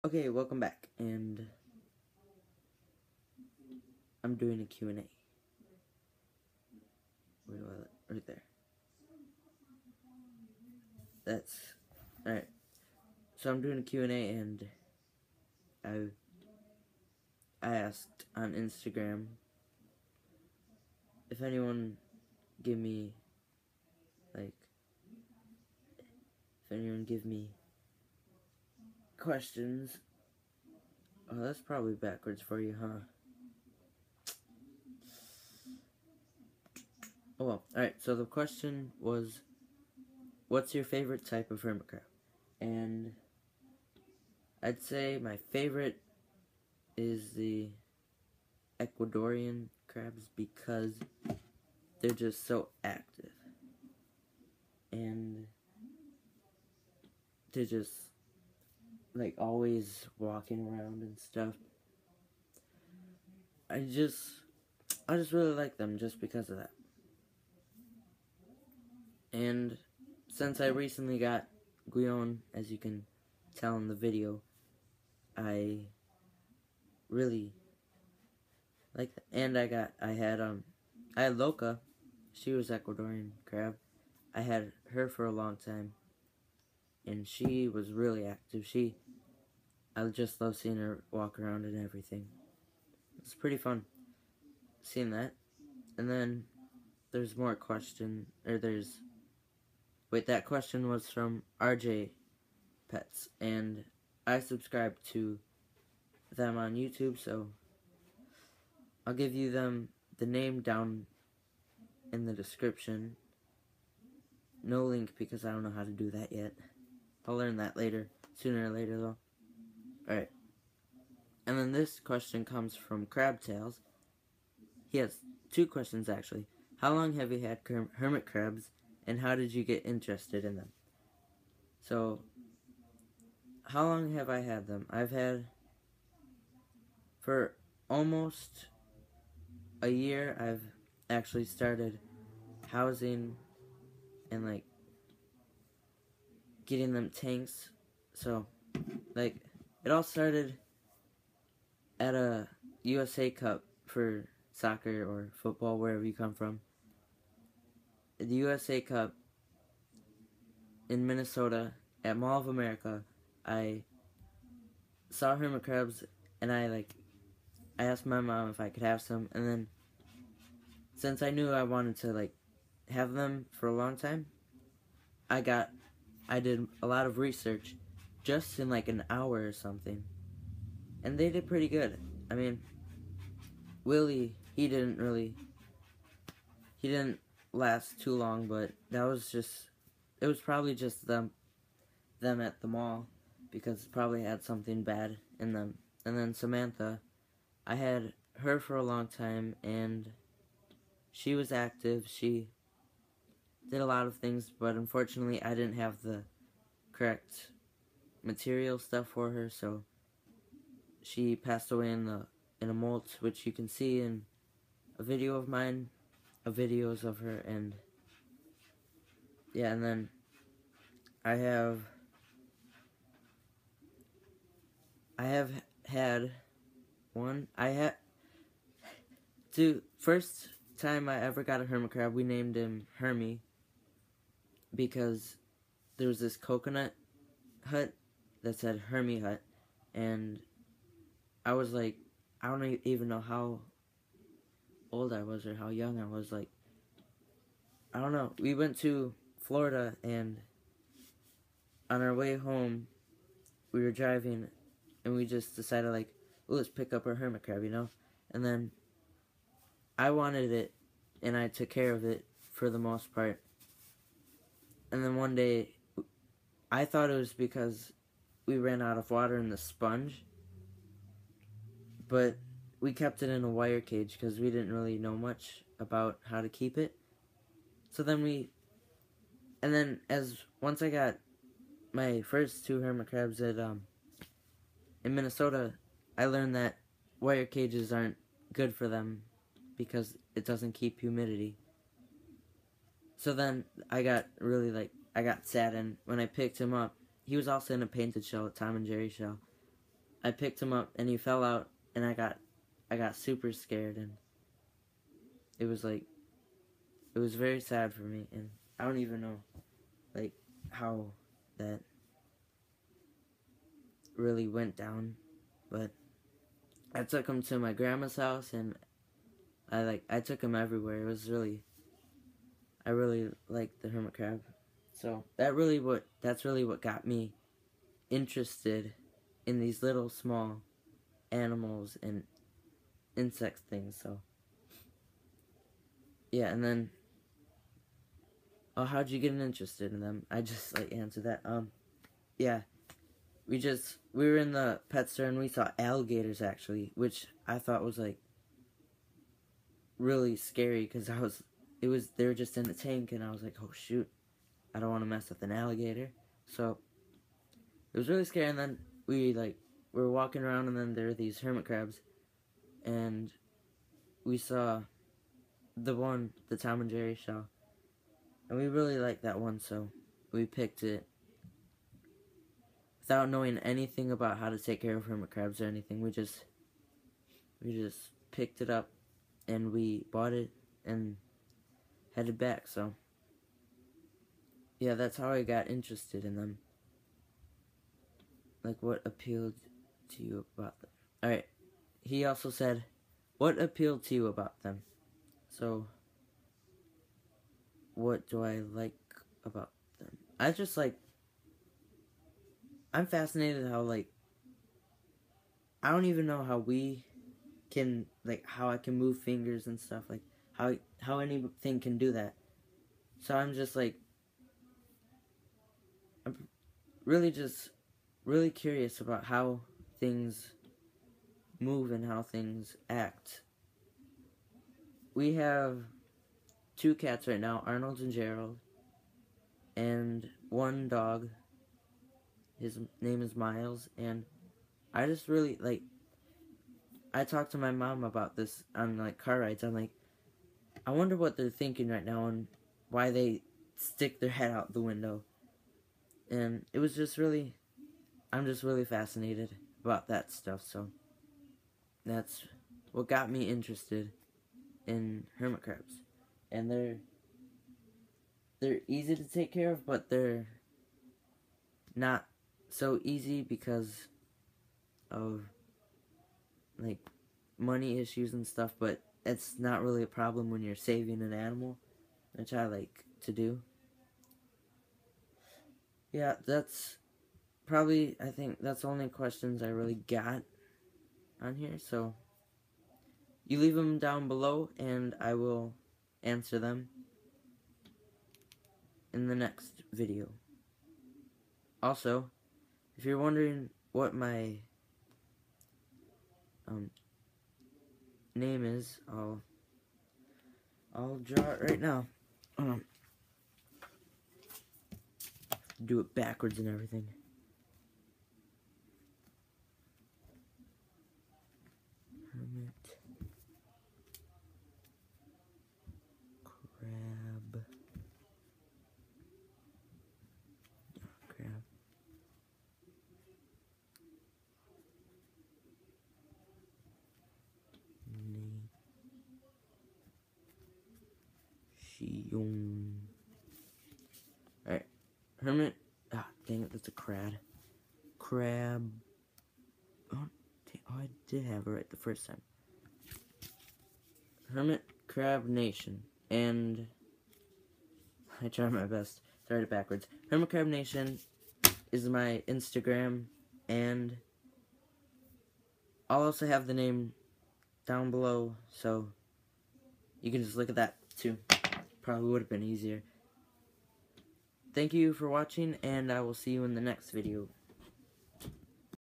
Okay, welcome back, and I'm doing a Q&A. Where do I, right there. That's, alright. So I'm doing a Q&A, and I asked on Instagram if anyone give me, questions. Oh, that's probably backwards for you, huh? Oh well, alright, so the question was, what's your favorite type of hermit crab? And I'd say my favorite is the Ecuadorian crabs because they're just so active. And they're just, always walking around and stuff. I just really like them just because of that. And since I recently got Guion, as you can tell in the video, I really like that. And I had Loca. She was Ecuadorian crab. I had her for a long time, and she was really active. I just love seeing her walk around and everything. It's pretty fun seeing that. And then there's more question, or there's, wait, that question was from RJ Pets, and I subscribe to them on YouTube, so I'll give you the name down in the description. No link because I don't know how to do that yet. I'll learn that later, sooner or later though. Alright. And then this question comes from Crabtails. He has two questions actually. How long have you had hermit crabs, and how did you get interested in them? So, how long have I had them? I've had, for almost a year, I've actually started housing and getting them tanks. So, it all started at a USA Cup for soccer or football, wherever you come from. The USA Cup in Minnesota at Mall of America, I saw hermit crabs, and I asked my mom if I could have some, and then since I knew I wanted to have them for a long time, I did a lot of research just in an hour or something, and they did pretty good. I mean, Willie, he didn't last too long, but it was probably just them at the mall, because it probably had something bad in them. And then Samantha, I had her for a long time, and she was active. She did a lot of things, but unfortunately I didn't have the correct material stuff for her, so she passed away in a molt, which you can see in a video of mine, of videos of her. And yeah, and then I have had one. First time I ever got a hermit crab, we named him Hermie, because there was this coconut hut that said Hermie Hut, and I was I don't even know how old I was or how young I was. I don't know. We went to Florida, and on our way home, we were driving, and we just decided let's pick up our hermit crab, And then I wanted it, and I took care of it for the most part. And then one day, I thought it was because we ran out of water in the sponge, but we kept it in a wire cage because we didn't really know much about how to keep it. So then once I got my first two hermit crabs in Minnesota, I learned that wire cages aren't good for them because it doesn't keep humidity. So then I got I got sad, and when I picked him up, he was also in a painted shell, a Tom and Jerry shell. I picked him up and he fell out, and I got super scared, and it was like, it was very sad for me, and I don't even know like how that really went down, but I took him to my grandma's house, and I took him everywhere. It was really, I really liked the hermit crab. So that's really what got me interested in these little small animals and insect things. So yeah, and then, oh, how'd you get interested in them? I just answered that. Yeah, we were in the pet store and we saw alligators actually, which I thought was like really scary because they were just in a tank, and I was like, oh shoot, I don't want to mess with an alligator. So it was really scary, and then we were walking around, and then there were these hermit crabs, and we saw the Tom and Jerry show, and we really liked that one, so we picked it without knowing anything about how to take care of hermit crabs or anything. We just picked it up, and we bought it and headed back. So yeah, that's how I got interested in them. Like, what appealed to you about them? Alright, he also said, what appealed to you about them? So, what do I like about them? I'm fascinated how, I don't even know how we can, how I can move fingers and stuff, how anything can do that. So I'm just, I'm really curious about how things move and how things act. We have 2 cats right now, Arnold and Gerald, and 1 dog. His name is Miles, and I just really, I talked to my mom about this on, car rides. I'm like, I wonder what they're thinking right now and why they stick their head out the window. And it was just really, I'm just really fascinated about that stuff, so that's what got me interested in hermit crabs. And they're easy to take care of, but they're not so easy because of money issues and stuff, but it's not really a problem when you're saving an animal, which I like to do. Yeah, that's probably, I think that's the only questions I really got on here, so you leave them down below and I will answer them in the next video. Also, if you're wondering what my name is, I'll draw it right now. Do it backwards and everything. Hermit crab. Crab. Alright. Hermit. Ah, dang it, that's a crab. Crab. Oh, I did have it right the first time. Hermit Crab Nation. And I tried my best to write it backwards. Hermit Crab Nation is my Instagram, and I'll also have the name down below, so you can just look at that too. Probably would have been easier. Thank you for watching, and I will see you in the next video.